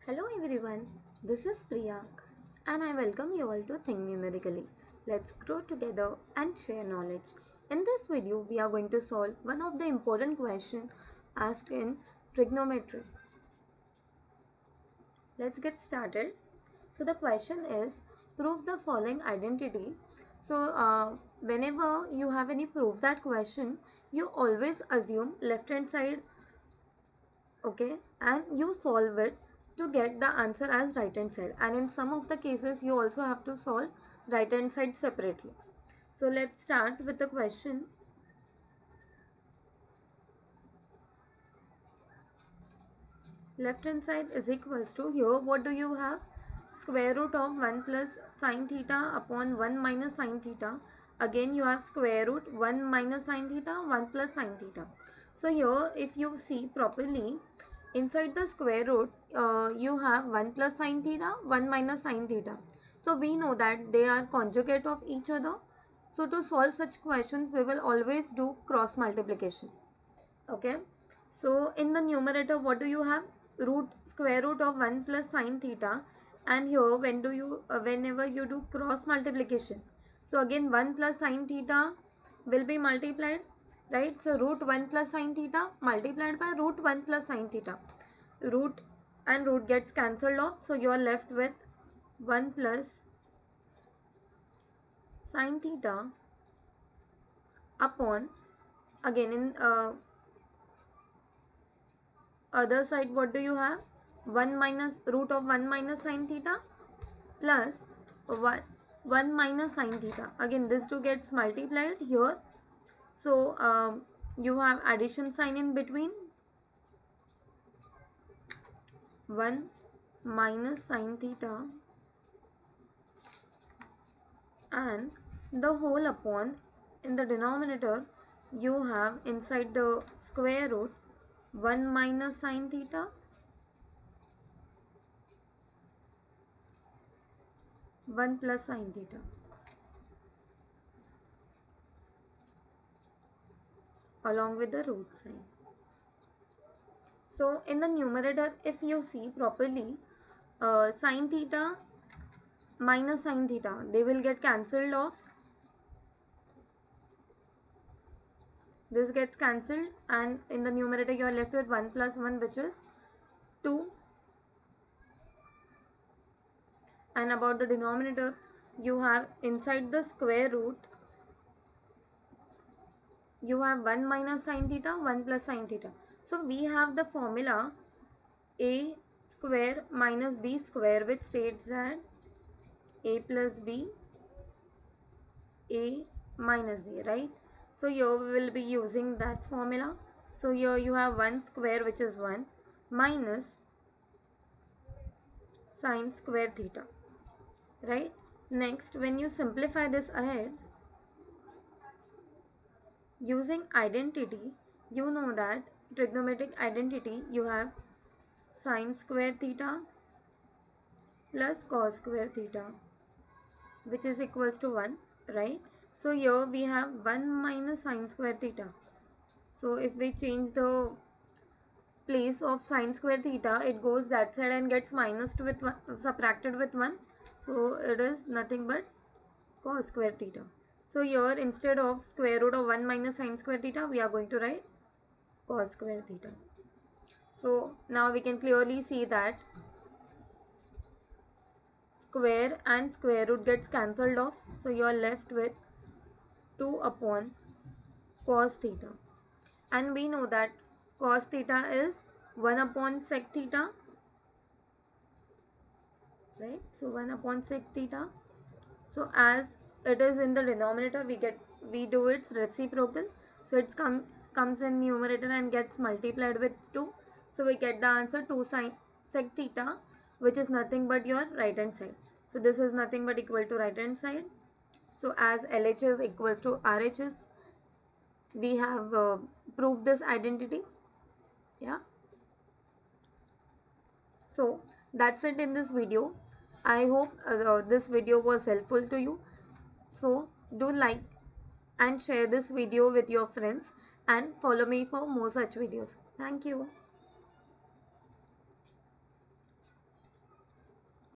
Hello everyone, this is Priya and I welcome you all to Think Numerically. Let's grow together and share knowledge. In this video, we are going to solve one of the important questions asked in trigonometry. Let's get started. So the question is, prove the following identity. So whenever you have any proof that question, you always assume left hand side, okay, and you solve it to get the answer as right hand side, and in some of the cases you also have to solve right hand side separately. So let's start with the question. Left hand side is equals to, here what do you have, square root of 1 plus sin theta upon 1 minus sin theta. Again you have square root 1 minus sin theta, 1 plus sin theta. So here if you see properly, inside the square root you have 1 plus sin theta, 1 minus sin theta. So we know that they are conjugate of each other. So to solve such questions we will always do cross multiplication. Okay, so in the numerator what do you have, square root of 1 plus sin theta, and here whenever you do cross multiplication, so again 1 plus sin theta will be multiplied, right? So root 1 plus sin theta multiplied by root 1 plus sin theta, root and root gets cancelled off, so you are left with 1 plus sin theta upon, again in other side what do you have, 1 minus root of 1 minus sin theta plus 1 minus sin theta. Again this two gets multiplied here, so you have addition sign in between, 1 minus sin theta and the whole upon, in the denominator you have inside the square root 1 minus sin theta 1 plus sin theta, along with the root sign. So in the numerator if you see properly, sin theta minus sin theta, they will get cancelled off. This gets cancelled and in the numerator you are left with 1 plus 1, which is 2. And about the denominator, you have inside the square root you have 1 minus sin theta, 1 plus sin theta. So we have the formula a square minus b square, which states that a plus b, a minus b, right? So here we will be using that formula. So here you have 1 square, which is 1, minus sine square theta, right? Next, when you simplify this ahead using identity, you know that trigonometric identity, you have sine square theta plus cos square theta, which is equals to 1, right? So here we have 1 minus sine square theta. So if we change the place of sine square theta, it goes that side and gets minus with 1, subtracted with 1. So it is nothing but cos square theta. So here instead of square root of 1 minus sine square theta, we are going to write cos square theta. So now we can clearly see that square and square root gets cancelled off. So you are left with 2 upon cos theta. And we know that cos theta is 1 upon sec theta, right? So 1 upon sec theta. So as it is in the denominator, we do its reciprocal. So it comes in numerator and gets multiplied with 2. So we get the answer 2 sin sec theta, which is nothing but your right hand side. So this is nothing but equal to right hand side. So as LHS equals to RHS, we have proved this identity. Yeah. So that's it in this video. I hope this video was helpful to you. So do like and share this video with your friends and follow me for more such videos. Thank you.